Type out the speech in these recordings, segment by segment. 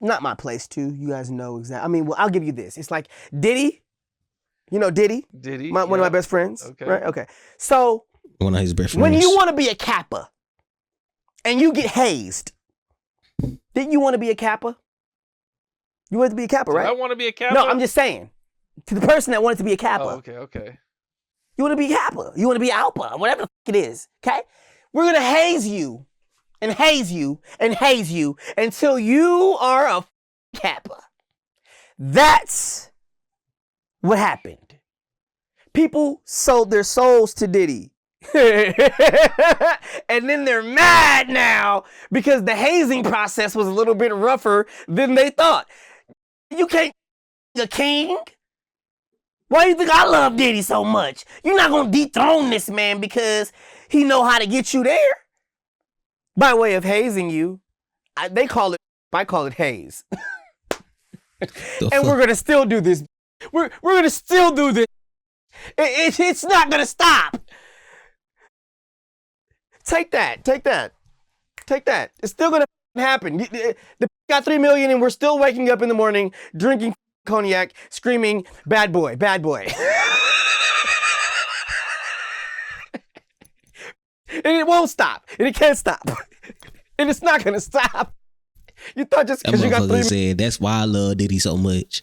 not my place too. You guys know exactly. I mean, well, I'll give you this. It's like Diddy. You know Diddy? Diddy. One of my best friends. Okay. Right? Okay. So One of his best friends. when you want to be a Kappa and you get hazed, didn't you want to be a Kappa? You wanted to be a Kappa, right? I want to be a Kappa? No, I'm just saying. To the person that wanted to be a Kappa. Oh, okay. You want to be Kappa. You want to be Alpha. Whatever the fuck it is. Okay? We're going to haze you and haze you and haze you until you are a Kappa. That's what happened. People sold their souls to Diddy. And then they're mad now because the hazing process was a little bit rougher than they thought. You can't be a king. Why do you think I love Diddy so much? You're not going to dethrone this man because he know how to get you there. By way of hazing you, I call it haze. And we're going to still do this. We're going to still do this. It's not going to stop. Take that. It's still going to happen. The got 3 million and we're still waking up in the morning, drinking cognac, screaming, bad boy, bad boy. And it won't stop. And it can't stop. And it's not going to stop. You thought just because you got 3 million. Said, that's why I love Diddy so much.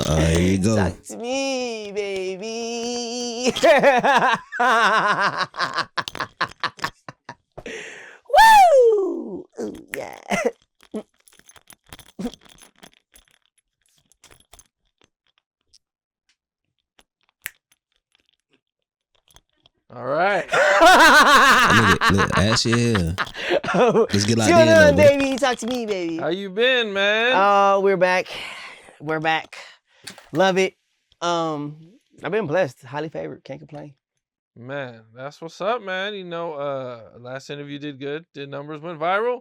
Here you go. Talk to me, baby. Woo! Ooh, yeah. All right. Look, ask you here. Let's get like Tune that, on, baby. Talk to me, baby. How you been, man? Oh, we're back. We're back. Love it. I've been blessed. Highly favored. Can't complain. Man, that's what's up, man. You know, last interview did good. Did numbers, went viral.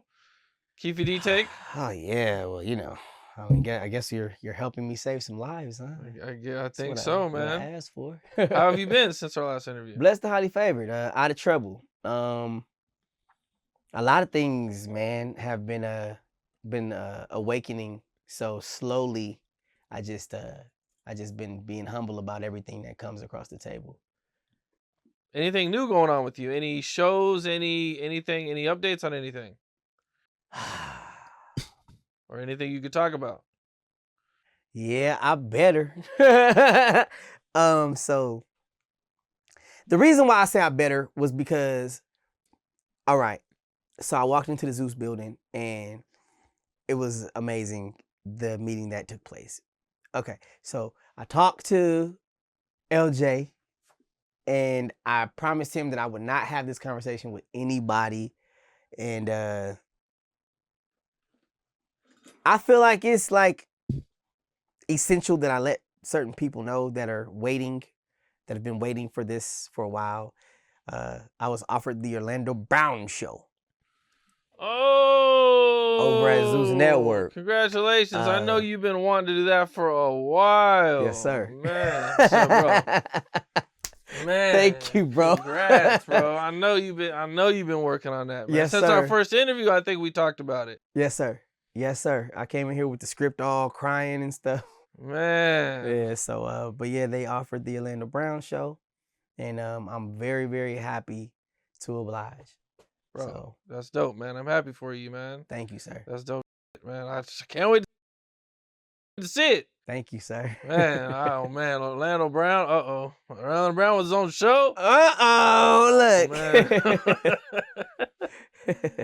Keep your D take. Oh yeah. Well, you know, I guess you're helping me save some lives, huh? I think so, man. What I asked for. How have you been since our last interview? Blessed and highly favored. Out of trouble. A lot of things, man, have been awakening. So slowly, I just been being humble about everything that comes across the table. Anything new going on with you? Any shows? Anything? Any updates on anything? Or anything you could talk about? Yeah, I better. So the reason why I say I better was because, all right, so I walked into the Zeus building and it was amazing, the meeting that took place. Okay, so I talked to LJ and I promised him that I would not have this conversation with anybody. And I feel like it's like essential that I let certain people know that are waiting, that have been waiting for this for a while. I was offered the Orlando Brown show. Oh, over at Zeus Network. Congratulations. I know you've been wanting to do that for a while. Yes, sir. Man, so, bro. Man, thank you, bro. Congrats, bro. I know you've been working on that, man. Yes, Since sir. our first interview, I think we talked about it. Yes, sir. Yes, sir. I came in here with the script all crying and stuff. Man. Yeah, so but yeah, they offered the Orlando Brown show. And I'm very, very happy to oblige. Bro, so, that's dope, man. I'm happy for you, man. Thank you, sir. That's dope, man. I just can't wait to see it. Thank you, sir. Man, oh man, Orlando Brown. Orlando Brown was his own show. Look. Man.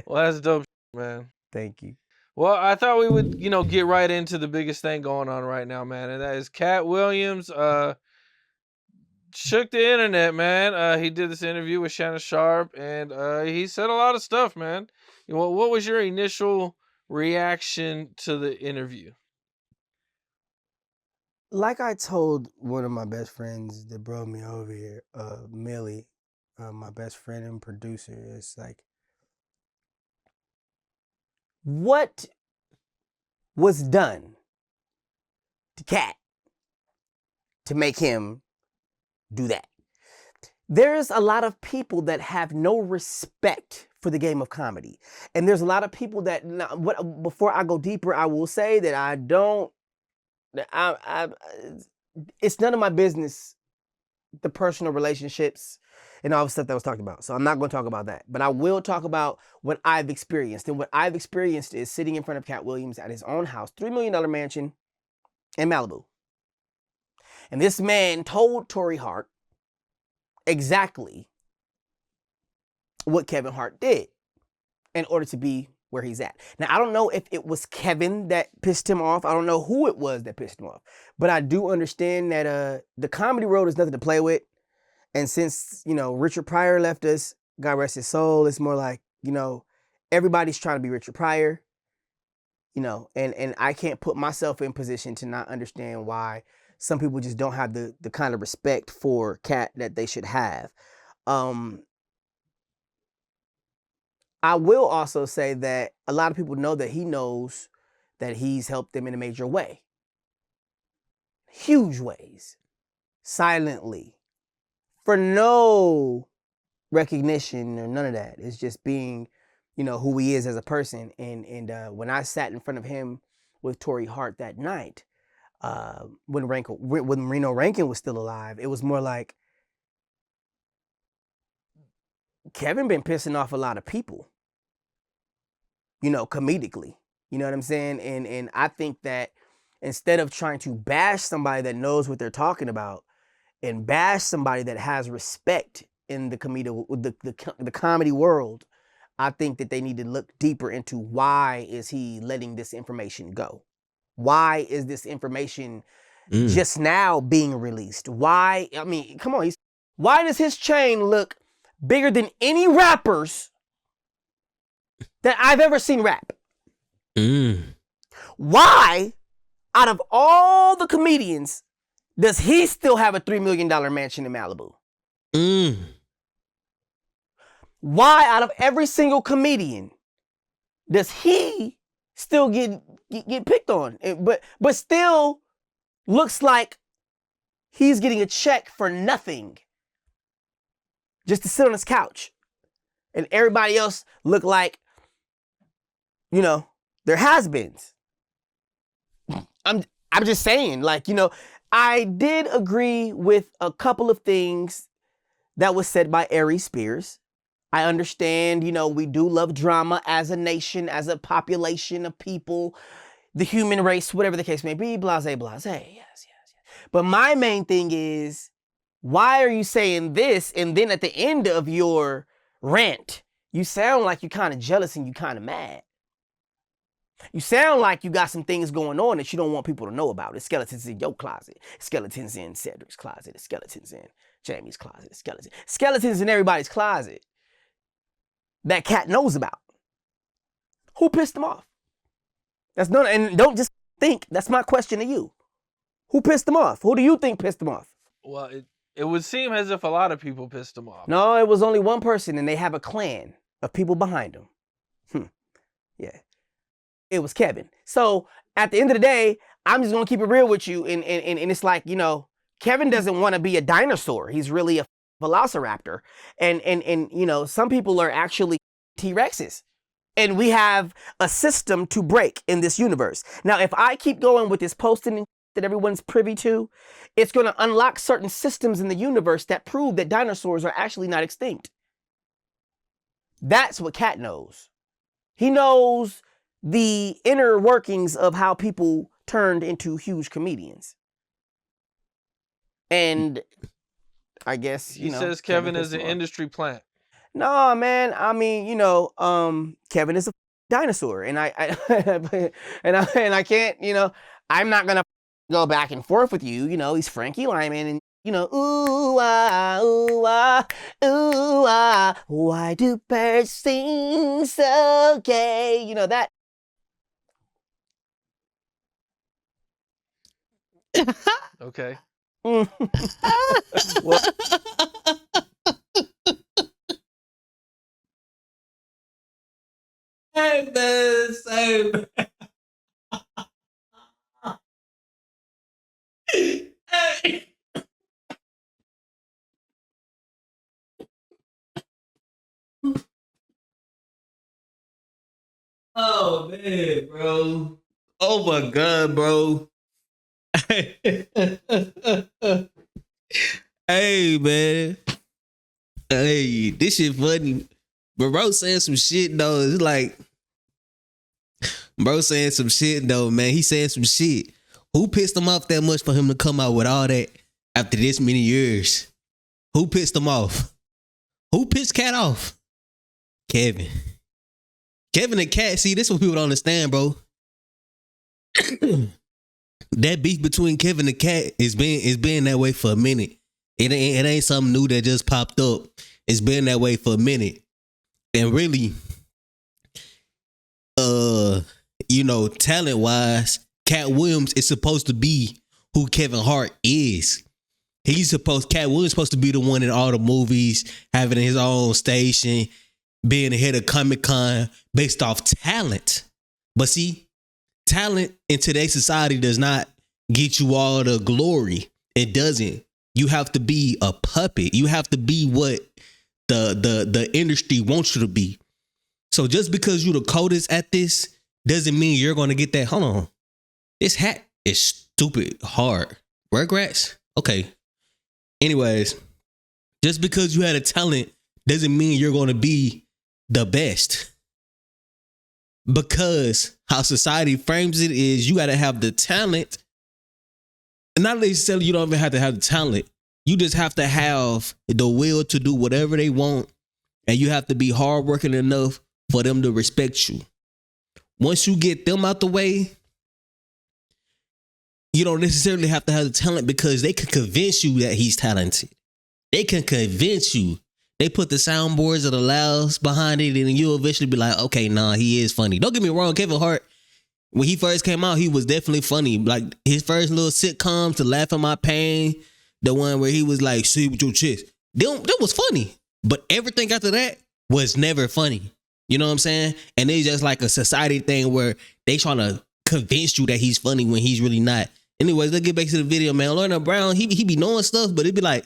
Well, that's dope, man. Thank you. Well, I thought we would, get right into the biggest thing going on right now, man, and that is Katt Williams. Shook the internet, man. He did this interview with Shannon Sharpe, and he said a lot of stuff, man. What was your initial reaction to the interview? Like I told one of my best friends that brought me over here, Millie, my best friend and producer, it's like, what was done to Katt to make him do that? there's a lot of people that have no respect for the game of comedy. And there's a lot of people that, before I go deeper, I will say that it's none of my business, the personal relationships and all the stuff that was talked about. So I'm not going to talk about that. But I will talk about what I've experienced. And what I've experienced is sitting in front of Katt Williams at his own house, $3 million mansion in Malibu. And this man told Tory Hart exactly what Kevin Hart did in order to be where he's at. Now, I don't know if it was Kevin that pissed him off. I don't know who it was that pissed him off. But I do understand that the comedy world is nothing to play with. And since, Richard Pryor left us, God rest his soul, it's more like, everybody's trying to be Richard Pryor. And I can't put myself in position to not understand why some people just don't have the kind of respect for Katt that they should have. I will also say that a lot of people know that he knows that he's helped them in a major way. Huge ways. Silently. For no recognition or none of that. It's just being, who he is as a person. And when I sat in front of him with Tory Hart that night, when Reno Rankin was still alive, it was more like Kevin been pissing off a lot of people, comedically. You know what I'm saying? And I think that instead of trying to bash somebody that knows what they're talking about and bash somebody that has respect in the comedy world, I think that they need to look deeper into why is he letting this information go? Why is this information just now being released? Why? I mean, come on. Why does his chain look bigger than any rappers that I've ever seen rap? Why, out of all the comedians, does he still have a $3 million mansion in Malibu? Why, out of every single comedian, does he still get picked on? But still looks like he's getting a check for nothing, just to sit on his couch, and everybody else look like, they're has-beens. I'm just saying, I did agree with a couple of things that was said by Ari Spears. I understand, we do love drama as a nation, as a population of people, the human race, whatever the case may be, blase, blase. Yes. But my main thing is, why are you saying this? And then at the end of your rant, you sound like you're kind of jealous and you kind of mad. You sound like you got some things going on that you don't want people to know about. It's skeletons in your closet. Skeletons in Cedric's closet. Skeletons in Jamie's closet. Skeletons in everybody's closet that Katt knows about. Who pissed him off? And don't just think. That's my question to you. Who pissed him off? Who do you think pissed him off? Well, it would seem as if a lot of people pissed him off. No, it was only one person, and they have a clan of people behind him. Yeah. It was Kevin. So at the end of the day, I'm just gonna keep it real with you, and it's like, Kevin doesn't want to be a dinosaur. He's really a velociraptor, and some people are actually T-Rexes, and we have a system to break in this universe. Now, if I keep going with this posting that everyone's privy to, it's gonna unlock certain systems in the universe that prove that dinosaurs are actually not extinct. That's what Katt knows. He knows the inner workings of how people turned into huge comedians. And I guess, he says Kevin is an industry plant. No, man. I mean, Kevin is a dinosaur, and I can't, I'm not gonna go back and forth with you. He's Frankie Lyman, and ooh ah, why do birds sing so gay? That. Okay. Well, Oh man, bro. Oh my god, bro. Hey man. Hey, this shit funny. But bro saying some shit though. It's like bro saying some shit though, man. He saying some shit. Who pissed him off that much for him to come out with all that after this many years? Who pissed him off? Who pissed Katt off? Kevin. Kevin and Katt, see, this is what people don't understand, bro. That beef between Kevin and Katt is been that way for a minute. It ain't something new that just popped up. It's been that way for a minute. And really, talent-wise, Katt Williams is supposed to be who Kevin Hart is. Katt Williams supposed to be the one in all the movies, having his own station, being the head of Comic-Con based off talent. But see, talent in today's society does not get you all the glory. It doesn't. You have to be a puppet. You have to be what the industry wants you to be. So just because you're the coldest at this doesn't mean you're going to get that. Hold on. This hat is stupid hard. Rugrats? Okay. Anyways, just because you had a talent doesn't mean you're going to be the best. Because how society frames it is you got to have the talent. And not necessarily you don't even have to have the talent. You just have to have the will to do whatever they want. And you have to be hardworking enough for them to respect you. Once you get them out the way, you don't necessarily have to have the talent because they can convince you that he's talented. They can convince you. They put the soundboards or the louds behind it and you'll eventually be like, okay, nah, he is funny. Don't get me wrong, Kevin Hart, when he first came out, he was definitely funny. Like his first little sitcoms, To Laugh at My Pain, the one where he was like, see with your chest. That was funny. But everything after that was never funny. You know what I'm saying? And it's just like a society thing where they trying to convince you that he's funny when he's really not. Anyways, let's get back to the video, man. Lorna Brown, he be knowing stuff, but it'd be like,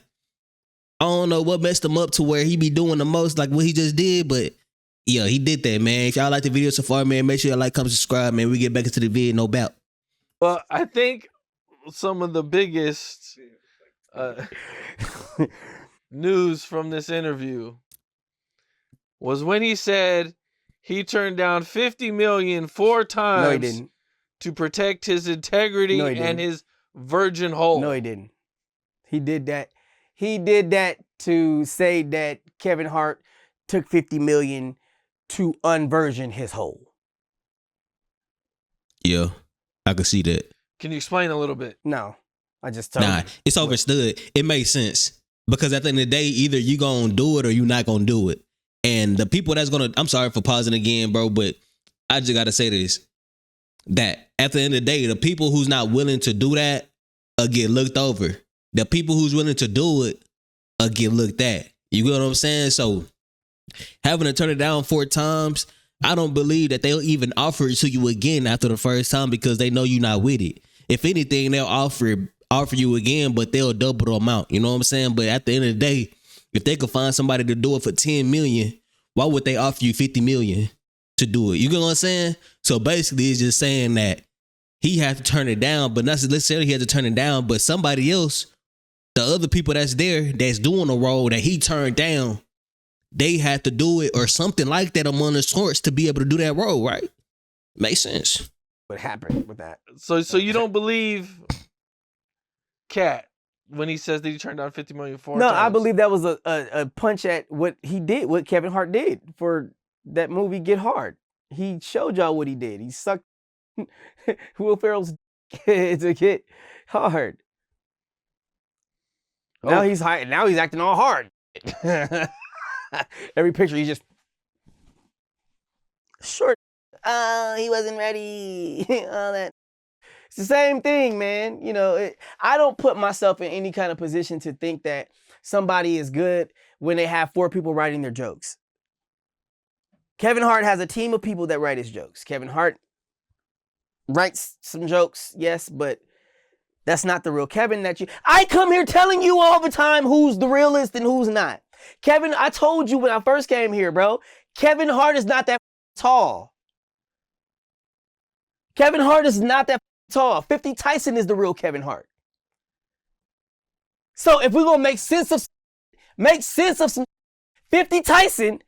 I don't know what messed him up to where he be doing the most, like what he just did, but yeah, he did that, man. If y'all like the video so far, man, make sure y'all like, comment, subscribe, man. We get back into the video, no doubt. Well, I think some of the biggest news from this interview was when he said he turned down $50 million 4 times. No, he didn't. To protect his integrity and his virgin hole. No, he didn't. He did that. He did that to say that Kevin Hart took $50 million to unvirgin his hole. Yeah, I could see that. Can you explain a little bit? No, I just told you. It's overstood. It makes sense because at the end of the day, either you gonna do it or you not gonna do it. And the people that's gonna, I'm sorry for pausing again, bro, but I just gotta say this. That at the end of the day, the people who's not willing to do that get looked over. The people who's willing to do it get looked at. You get what I'm saying? So having to turn it down 4 times, I don't believe that they'll even offer it to you again after the first time because they know you're not with it. If anything, they'll offer you again, but they'll double the amount. You know what I'm saying? But at the end of the day, if they could find somebody to do it for 10 million, why would they offer you 50 million? To do it. You get what I'm saying? So basically it's just saying that he had to turn it down, but not necessarily he had to turn it down, but somebody else, the other people that's there, that's doing a role that he turned down, they had to do it or something like that among the sorts to be able to do that role, right? Makes sense. What happened with that? So you don't believe Katt when he says that he turned down $50 million 4 times? No, I believe that was a punch at what he did, what Kevin Hart did for that movie Get Hard. He showed y'all what he did. He sucked Will Ferrell's to get hard. Oh. Now he's high. Now he's acting all hard. Every picture he's just short. He wasn't ready. All that. It's the same thing, man. You know, I don't put myself in any kind of position to think that somebody is good when they have 4 people writing their jokes. Kevin Hart has a team of people that write his jokes. Kevin Hart writes some jokes, yes, but that's not the real Kevin that you... I come here telling you all the time who's the realist and who's not. Kevin, I told you when I first came here, bro, Kevin Hart is not that tall. Kevin Hart is not that tall. 50 Tyson is the real Kevin Hart. So if we're going to make sense of some 50 Tyson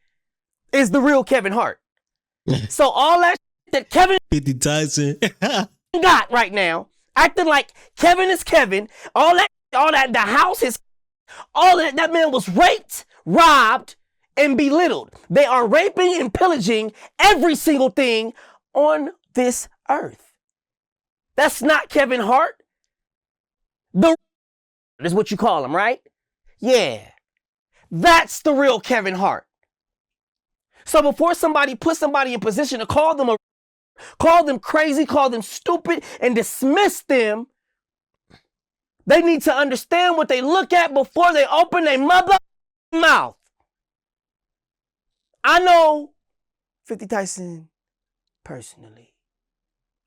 is the real Kevin Hart. So all that Kevin 50 Tyson got right now, acting like Kevin is Kevin, all that the house is, all that man was raped, robbed, and belittled. They are raping and pillaging every single thing on this earth. That's not Kevin Hart. The is what you call him, right? Yeah. That's the real Kevin Hart. So before somebody puts somebody in position to call them crazy, call them stupid, and dismiss them, they need to understand what they look at before they open their mother mouth. I know 50 Tyson personally.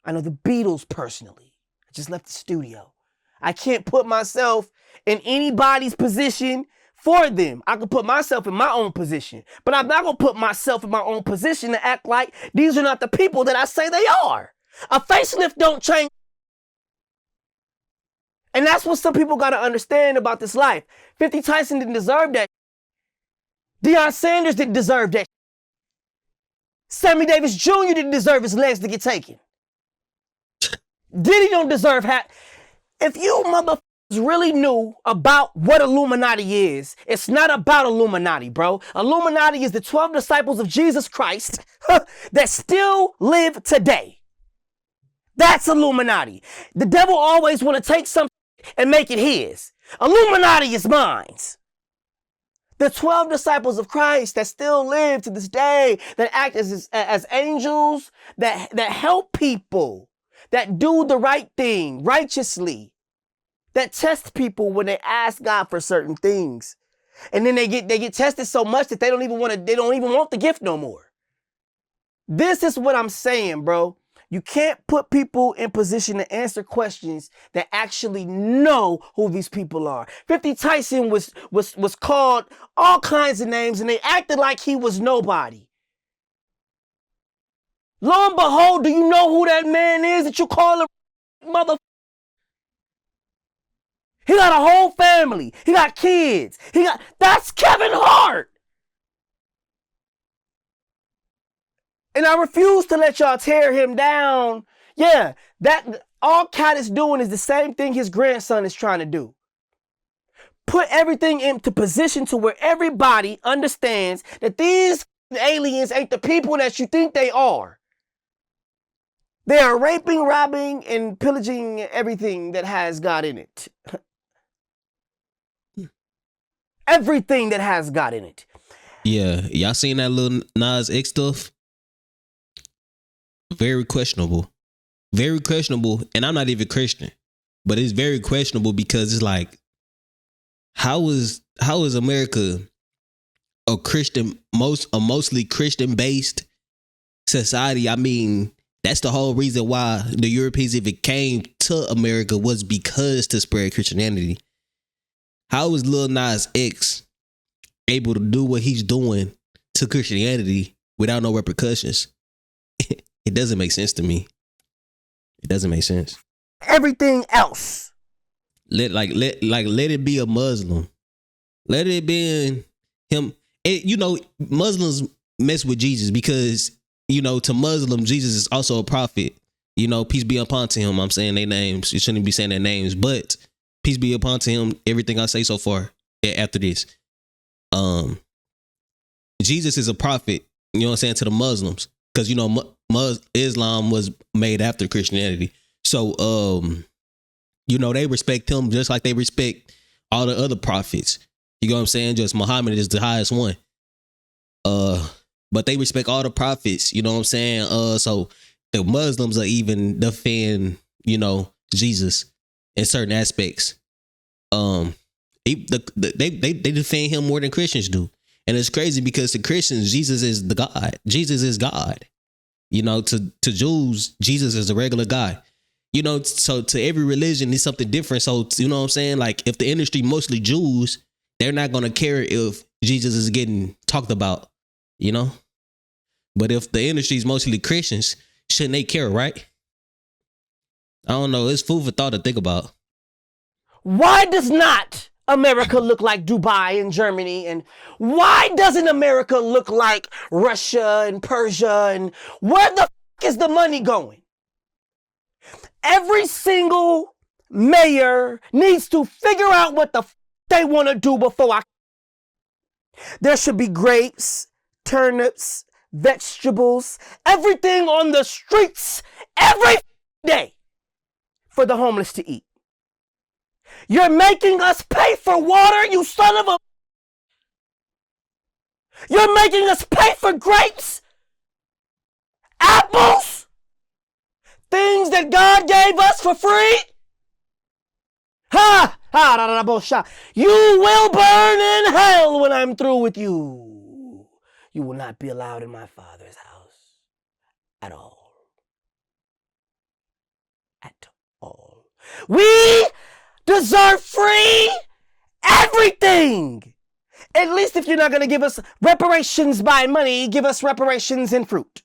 I know the Beatles personally. I just left the studio. I can't put myself in anybody's position for them. I can put myself in my own position, but I'm not going to put myself in my own position to act like these are not the people that I say they are. A facelift don't change. And that's what some people got to understand about this life. 50 Tyson didn't deserve that. Deion Sanders didn't deserve that. Sammy Davis Jr. didn't deserve his legs to get taken. Diddy don't deserve hat. If you motherfuckers really knew about what Illuminati is, it's not about Illuminati, bro. Illuminati is the 12 disciples of Jesus Christ that still live today. That's Illuminati. The devil always want to take something and make it his. Illuminati is mine. The 12 disciples of Christ that still live to this day, that act as angels, that help people, that do the right thing righteously, that test people when they ask God for certain things. And then they get tested so much that they don't even want the gift no more. This is what I'm saying, bro. You can't put people in position to answer questions that actually know who these people are. 50 Tyson was called all kinds of names and they acted like he was nobody. Lo and behold, do you know who that man is that you call him mother? He got a whole family. He got kids. That's Kevin Hart. And I refuse to let y'all tear him down. Yeah, that all Katt is doing is the same thing his grandson is trying to do. Put everything into position to where everybody understands that these aliens ain't the people that you think they are. They are raping, robbing, and pillaging everything that has God in it. Everything that has God in it. Yeah, y'all seen that little Nas X stuff? Very questionable. Very questionable. And I'm not even Christian. But it's very questionable because it's like, how is America a mostly Christian based society? I mean, that's the whole reason why the Europeans even came to America, was because to spread Christianity. How is Lil Nas X able to do what he's doing to Christianity without no repercussions? It doesn't make sense to me. It doesn't make sense. Everything else. Let it be a Muslim. Let it be him. Muslims mess with Jesus because, to Muslims, Jesus is also a prophet. Peace be upon to him. I'm saying their names. You shouldn't be saying their names, but peace be upon to him. Everything I say so far after this. Jesus is a prophet, to the Muslims. Because, Islam was made after Christianity. So, they respect him just like they respect all the other prophets. You know what I'm saying? Just Muhammad is the highest one. But they respect all the prophets. You know what I'm saying? So the Muslims are even defend, Jesus in certain aspects. They defend him more than Christians do. And it's crazy because to Christians, Jesus is the God. Jesus is God. To Jews, Jesus is a regular guy. So to every religion is something different. So, you know what I'm saying? Like if the industry mostly Jews, they're not going to care if Jesus is getting talked about, But if the industry is mostly Christians, shouldn't they care, right? I don't know. It's food for thought to think about. Why does not America look like Dubai and Germany? And why doesn't America look like Russia and Persia? And where the is the money going? Every single mayor needs to figure out what the they want to do before There should be grapes, turnips, vegetables, everything on the streets every day for the homeless to eat. You're making us pay for water, you son of a... You're making us pay for grapes, apples, things that God gave us for free. Ha! Ha! Da, da, da, bullshit. You will burn in hell when I'm through with you. You will not be allowed in my Father's house at all. At all. We deserve free everything. At least if you're not going to give us reparations by money, give us reparations in fruit.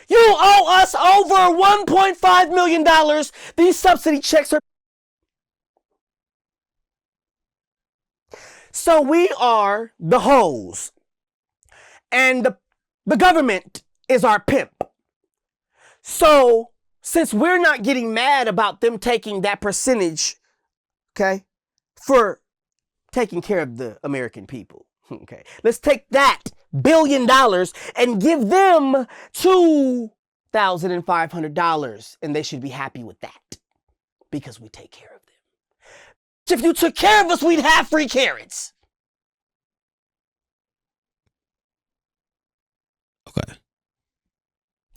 You owe us over $1.5 million. These subsidy checks are... So we are the hoes. And the government is our pimp. So since we're not getting mad about them taking that percentage, okay, for taking care of the American people, okay, let's take that $1 billion and give them $2,500, and they should be happy with that because we take care of them. If you took care of us, we'd have free carrots. Okay.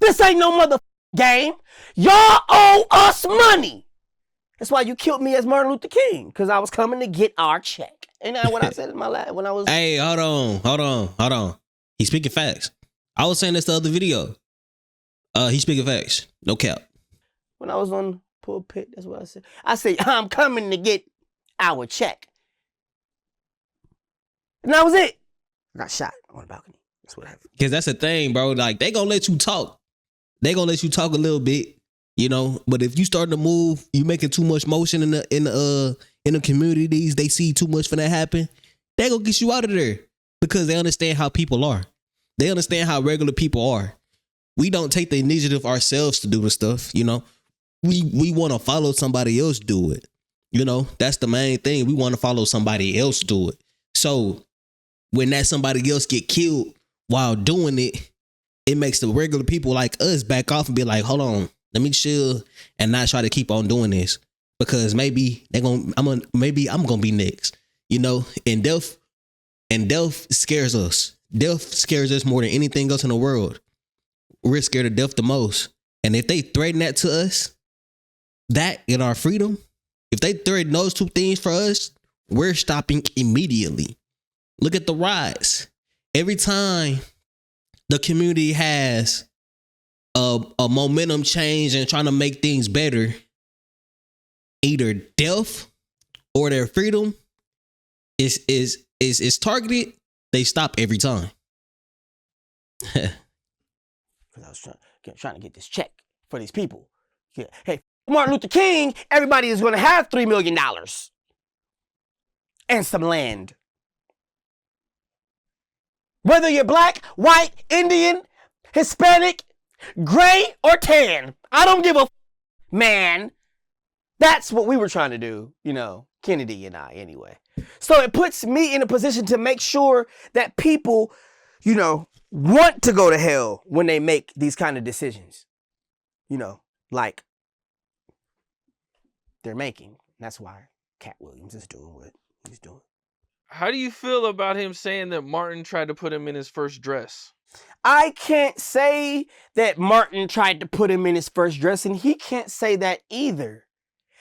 This ain't no mother game. Y'all owe us money. That's why you killed me as Martin Luther King, because I was coming to get our check. Ain't that what I said in my last when I was... Hey, hold on. He's speaking facts. I was saying this the other video. He's speaking facts. No cap. When I was on pulpit, that's what I said. I said, I'm coming to get our check. And that was it. I got shot on the balcony. That's what happened. Because that's the thing, bro. Like, they gonna let you talk. They gonna let you talk a little bit, you know. But if you start to move, you making too much motion in the communities, they see too much for that happen, they gonna get you out of there. Because they understand how people are. They understand how regular people are. We don't take the initiative ourselves to do the stuff, you know. We want to follow somebody else do it. You know, that's the main thing. We want to follow somebody else do it. So when that somebody else get killed while doing it, it makes the regular people like us back off and be like, hold on, let me chill and not try to keep on doing this. Because maybe I'm gonna be next. You know, and death scares us. Death scares us more than anything else in the world. We're scared of death the most. And if they threaten that to us, that and our freedom, if they threaten those two things for us, we're stopping immediately. Look at the rise. Every time the community has a momentum change and trying to make things better, either death or their freedom is targeted, they stop every time. Because I was trying to get this check for these people. Yeah. Hey, Martin Luther King, everybody is going to have $3 million and some land. Whether you're black, white, Indian, Hispanic, gray, or tan, I don't give a man. That's what we were trying to do, you know, Kennedy and I anyway. So it puts me in a position to make sure that people, you know, want to go to hell when they make these kind of decisions, you know, like they're making. That's why Katt Williams is doing what he's doing. How do you feel about him saying that Martin tried to put him in his first dress? I can't say that Martin tried to put him in his first dress, and he can't say that either.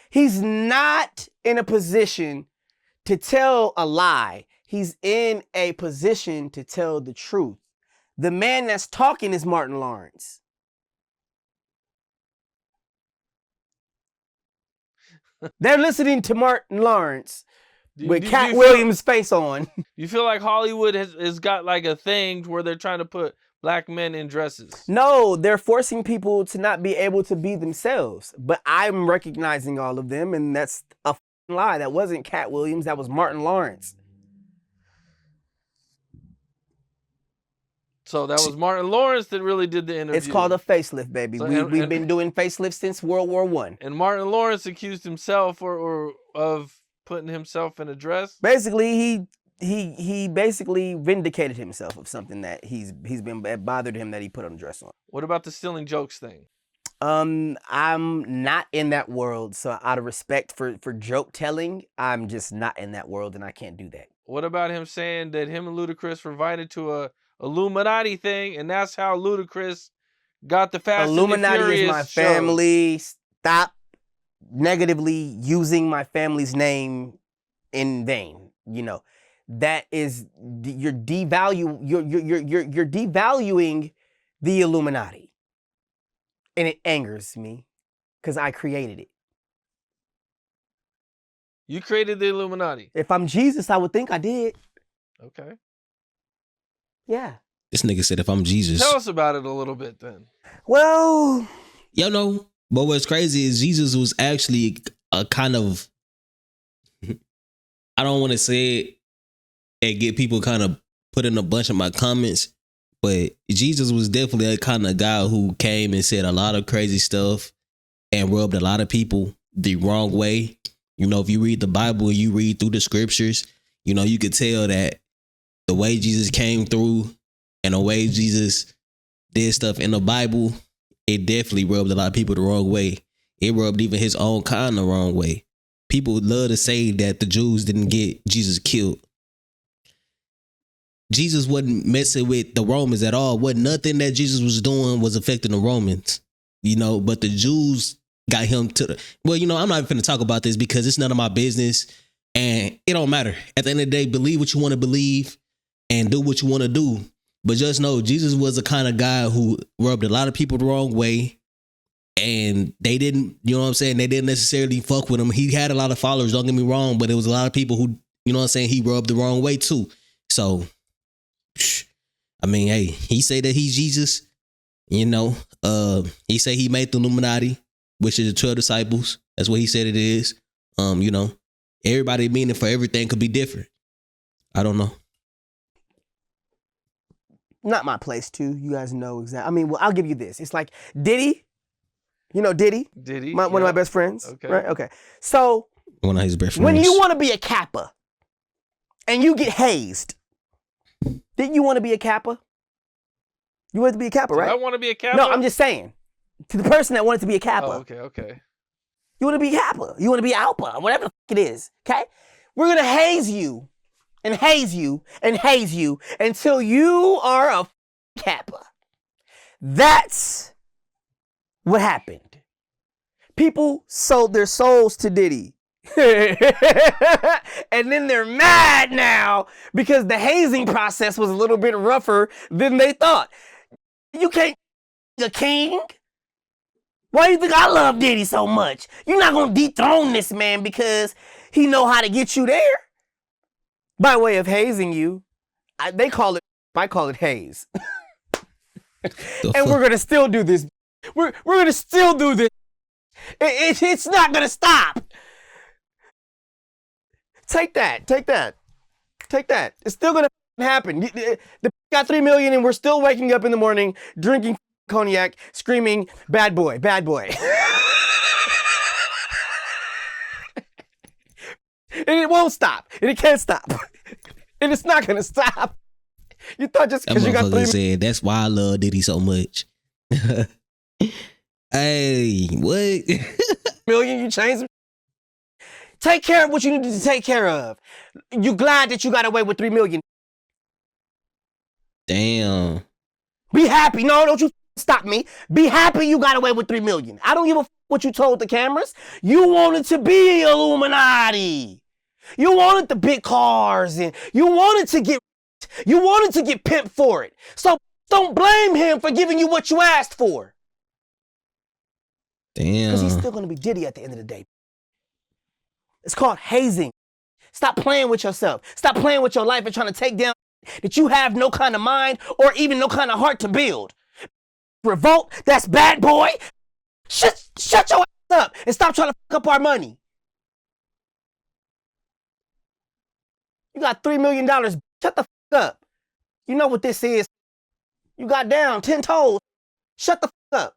He's not in a position to tell a lie. He's in a position to tell the truth. The man that's talking is Martin Lawrence. They're listening to Martin Lawrence with Katt Williams' face on. You feel like Hollywood has got like a thing where they're trying to put black men in dresses. No, they're forcing people to not be able to be themselves. But I'm recognizing all of them, and that's a lie. That wasn't Katt Williams. That was Martin Lawrence. So that was Martin Lawrence that really did the interview. It's called a facelift, baby. So, We've been doing facelifts since World War I. And Martin Lawrence accused himself or of putting himself in a dress. Basically, he basically vindicated himself of something that he's been bothered him that he put on a dress on. What about the stealing jokes thing? I'm not in that world, so out of respect for joke telling, I'm just not in that world, and I can't do that. What about him saying that him and Ludacris were invited to a Illuminati thing, and that's how Ludacris got the Fast Illuminati and the Furious is my shows? family. Stop negatively using my family's name in vain. You know, that is you're devaluing the Illuminati, and it angers me because I created it. You created the Illuminati. If I'm Jesus, I would think I did. Okay. Yeah. This nigga said, if I'm Jesus. Tell us about it a little bit then. Well, Yo, no. But what's crazy is Jesus was actually a kind of, I don't want to say it and get people kind of put in a bunch of my comments, but Jesus was definitely a kind of guy who came and said a lot of crazy stuff and rubbed a lot of people the wrong way. You know, if you read the Bible and you read through the scriptures, you know, you could tell that the way Jesus came through and the way Jesus did stuff in the Bible, it definitely rubbed a lot of people the wrong way. It rubbed even his own kind the wrong way. People would love to say that the Jews didn't get Jesus killed. Jesus wasn't messing with the Romans at all. What nothing that Jesus was doing was affecting the Romans, you know, but the Jews got him to the, well, you know, I'm not even going to talk about this because it's none of my business and it don't matter. At the end of the day, believe what you want to believe and do what you want to do. But just know Jesus was the kind of guy who rubbed a lot of people the wrong way. And they didn't, you know what I'm saying? They didn't necessarily fuck with him. He had a lot of followers, don't get me wrong, but it was a lot of people who, you know what I'm saying, he rubbed the wrong way too. So, I mean, hey, he say that he's Jesus, you know. He say he made the Illuminati, which is the 12 disciples. That's what he said it is. You know, everybody meaning for everything could be different. I don't know. not my place to. You guys know exactly. I mean, well, I'll give you this. It's like Diddy. You know Diddy? Diddy? One of my best friends. Okay. Right? Okay. So One of his best friends. when you want to be a Kappa and you get hazed, didn't you want to be a Kappa? You wanted to be a Kappa, right? I want to be a Kappa? No, I'm just saying. To the person that wanted to be a Kappa. Oh, okay. You want to be Kappa. You want to be Alpha, whatever the fuck it is. Okay? We're going to haze you and haze you and haze you until you are a Kappa. That's what happened. People sold their souls to Diddy. And then they're mad now because the hazing process was a little bit rougher than they thought. You can't be a king. Why do you think I love Diddy so much? You're not going to dethrone this man because he know how to get you there. By way of hazing you, I call it haze. And we're going to still do this. We're going to still do this. It's not going to stop. Take that. It's still going to happen. The got 3 million and we're still waking up in the morning drinking cognac, screaming, bad boy, bad boy. And it won't stop. And it can't stop. And it's not going to stop. You thought just because you got 3 million. Said, that's why I love Diddy so much. Hey, what? Million, you changed. Take care of what you needed to take care of. You glad that you got away with 3 million. Damn. Be happy. No, don't you stop me. Be happy you got away with 3 million. I don't give a what you told the cameras. You wanted to be Illuminati. You wanted the big cars and you wanted to get pimped for it. So don't blame him for giving you what you asked for. Damn. Because he's still going to be Diddy at the end of the day. It's called hazing. Stop playing with yourself. Stop playing with your life and trying to take down that you have no kind of mind or even no kind of heart to build. Revolt, that's bad boy. Shut your ass up and stop trying to fuck up our money. You got $3 million. Shut the fuck up. You know what this is. You got down 10 toes. Shut the fuck up.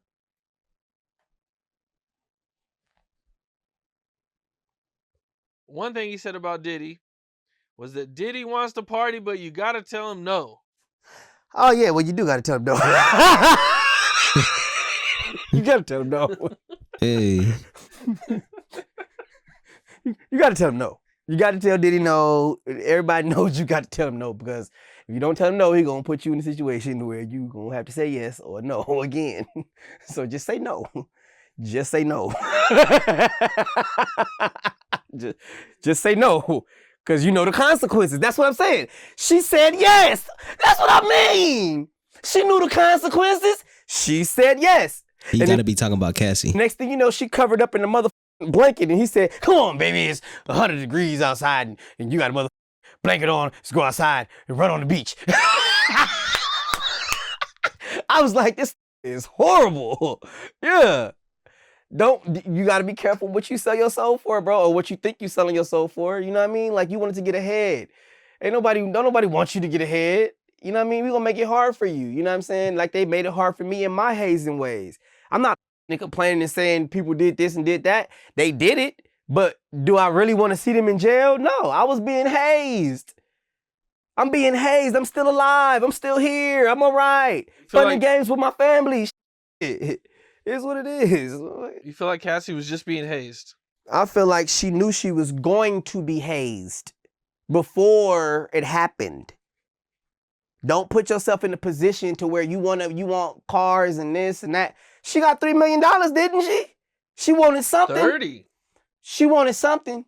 One thing he said about Diddy was that Diddy wants to party, but you gotta tell him no. Oh yeah, well you do gotta tell him no. You gotta tell him no. Hey. You gotta tell him no. You gotta tell Diddy no. Everybody knows you gotta tell him no, because if you don't tell him no, he's gonna put you in a situation where you gonna have to say yes or no again. So just say no. Just say no. just say no. Because you know the consequences. That's what I'm saying. She said yes. That's what I mean. She knew the consequences. She said yes. You And gotta be talking about Cassie. next thing you know, she covered up in the motherfucking blanket, and he said, "Come on, baby, it's 100 degrees outside, and you got a motherfucking blanket on. Let's go outside and run on the beach." I was like, this is horrible. Yeah. You got to be careful what you sell your soul for, bro, or what you think you're selling your soul for. You know what I mean? Like, you wanted to get ahead. Don't nobody want you to get ahead. You know what I mean? We're going to make it hard for you. You know what I'm saying? Like they made it hard for me in my hazing ways. I'm not complaining and saying people did this and did that. They did it. But do I really want to see them in jail? No, I was being hazed. I'm being hazed. I'm still alive. I'm still here. I'm all right. Fun games with my family. It is what it is. You feel like Cassie was just being hazed? I feel like she knew she was going to be hazed before it happened. Don't put yourself in a position to where you want cars and this and that. She got $3 million, didn't she? She wanted something. 30. She wanted something.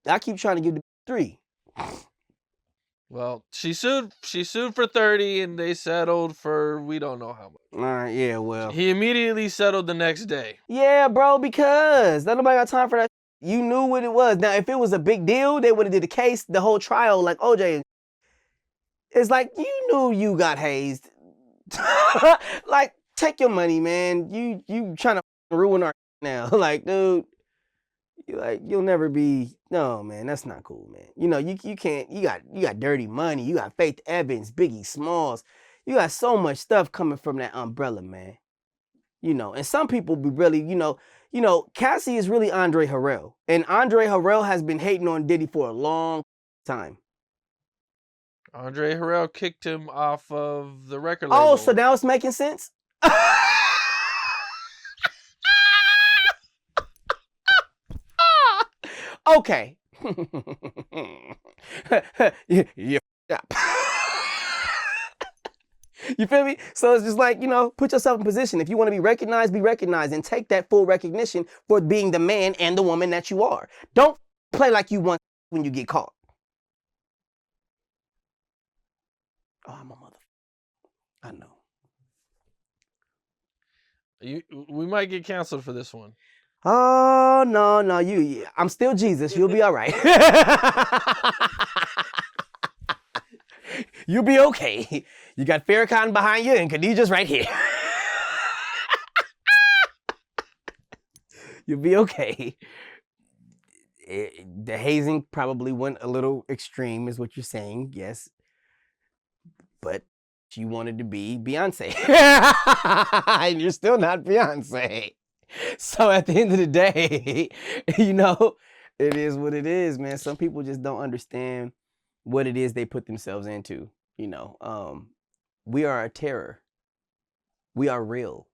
I keep trying to give the 3. Well, she sued for 30 and they settled for we don't know how much. Yeah, well. He immediately settled the next day. Yeah, bro, because nobody got time for that. You knew what it was. Now, if it was a big deal, they would have did the case, the whole trial, like OJ. It's like, you knew you got hazed. Like, take your money, man. You trying to ruin our now. Like, dude, you'll never be. No, man, that's not cool, man. You know, you can't. You got dirty money. You got Faith Evans, Biggie Smalls. You got so much stuff coming from that umbrella, man. You know, and some people be really, you know, Cassie is really Andre Harrell, and Andre Harrell has been hating on Diddy for a long time. Andre Harrell kicked him off of the record label. Oh, so now it's making sense? Okay. You feel me? So it's just like, you know, put yourself in position. If you want to be recognized, and take that full recognition for being the man and the woman that you are. Don't play like you want when you get caught. Oh, I'm a mother. I know. We might get canceled for this one. Oh, no, I'm still Jesus. You'll be all right. You'll be okay. You got Farrakhan behind you and Khadijah's right here. You'll be okay. The hazing probably went a little extreme is what you're saying, yes. But you wanted to be Beyonce. And you're still not Beyonce. So at the end of the day, you know, it is what it is, man. Some people just don't understand what it is they put themselves into, you know. We are a terror. We are real.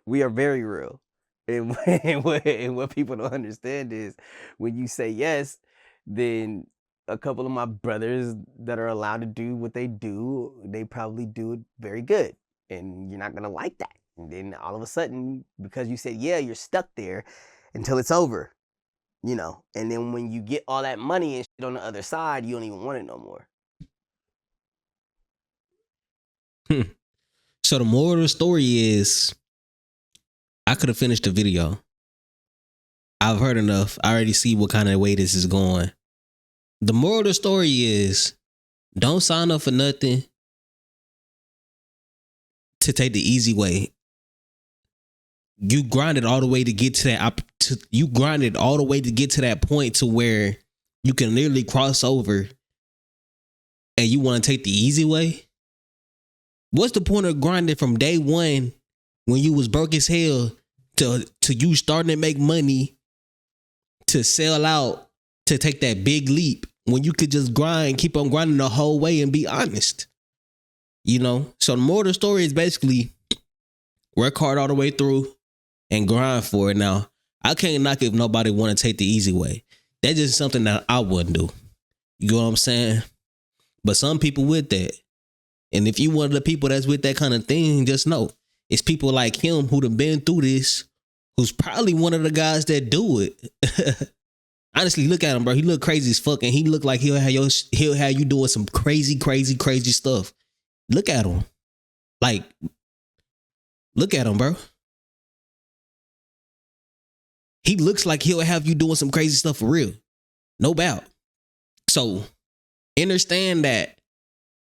We are very real. And what people don't understand is when you say yes, then a couple of my brothers that are allowed to do what they do, they probably do it very good. And you're not going to like that. And then all of a sudden, because you said, yeah, you're stuck there until it's over, you know. And then when you get all that money and shit on the other side, you don't even want it no more. So the moral of the story is, I could have finished the video. I've heard enough. I already see what kind of way this is going. The moral of the story is don't sign up for nothing to take the easy way. You grinded all the way to get to that. You grinded all the way to get to that point to where you can literally cross over, and you want to take the easy way. What's the point of grinding from day one when you was broke as hell to you starting to make money to sell out to take that big leap when you could just grind, keep on grinding the whole way and be honest? You know? So the moral of the story is basically work hard all the way through and grind for it. Now, I can't knock if nobody want to take the easy way. That's just something that I wouldn't do. You know what I'm saying? But some people with that. And if you one of the people that's with that kind of thing, just know it's people like him who done been through this, who's probably one of the guys that do it. Honestly, look at him, bro. He look crazy as fuck, and he look like he'll have you doing some crazy stuff. Look at him. Like, look at him, bro. He looks like he'll have you doing some crazy stuff for real. No doubt. So understand that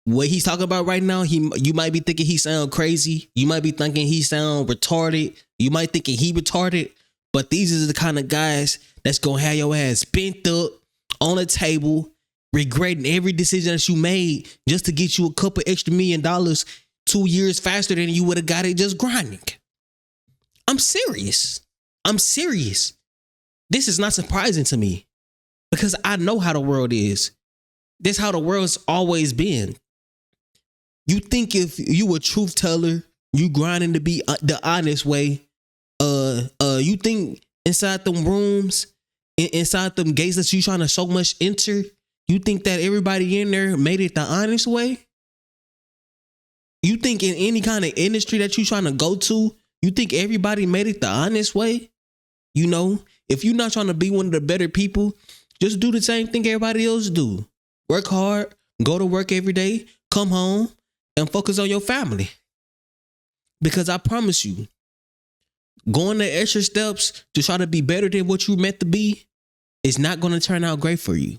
what he's talking about right now, you might be thinking he sound crazy. You might be thinking he sound retarded. You might thinking he retarded. But these are the kind of guys that's going to have your ass bent up on a table, regretting every decision that you made just to get you a couple extra $1 million 2 years faster than you would have got it just grinding. I'm serious. This is not surprising to me because I know how the world is. This is how the world's always been. You think if you a truth teller, you grinding to be the honest way. You think inside them rooms, inside them gates that you trying to so much enter, you think that everybody in there made it the honest way? You think in any kind of industry that you trying to go to, you think everybody made it the honest way? You know, if you're not trying to be one of the better people, just do the same thing everybody else do. Work hard, go to work every day, come home, and focus on your family. Because I promise you, going the extra steps to try to be better than what you meant to be is not going to turn out great for you.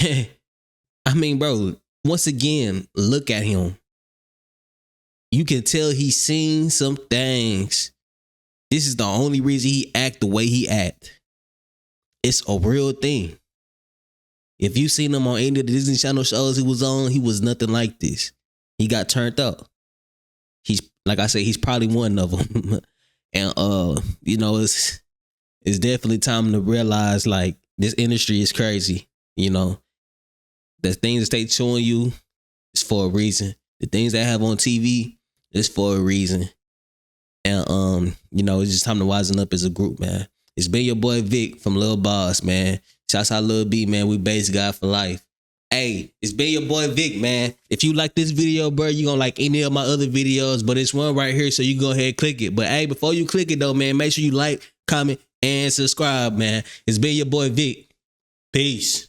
I mean, bro, once again, look at him. You can tell he's seen some things. This is the only reason he act the way he act. It's a real thing. If you seen him on any of the Disney Channel shows he was on, he was nothing like this. He got turned up. He's, like I said, he's probably one of them. And you know, it's definitely time to realize like this industry is crazy. You know, the things that they showing you is for a reason. The things they have on TV is for a reason. And you know, it's just time to wisen up as a group, man. It's been your boy Vic from Lil Boss, man. Shouts out Lil B, man. We base God for life. Hey, it's been your boy Vic, man. If you like this video, bro, you gonna like any of my other videos, but it's one right here, so you go ahead and click it. But hey, before you click it though, man, make sure you like, comment, and subscribe, man. It's been your boy Vic. Peace.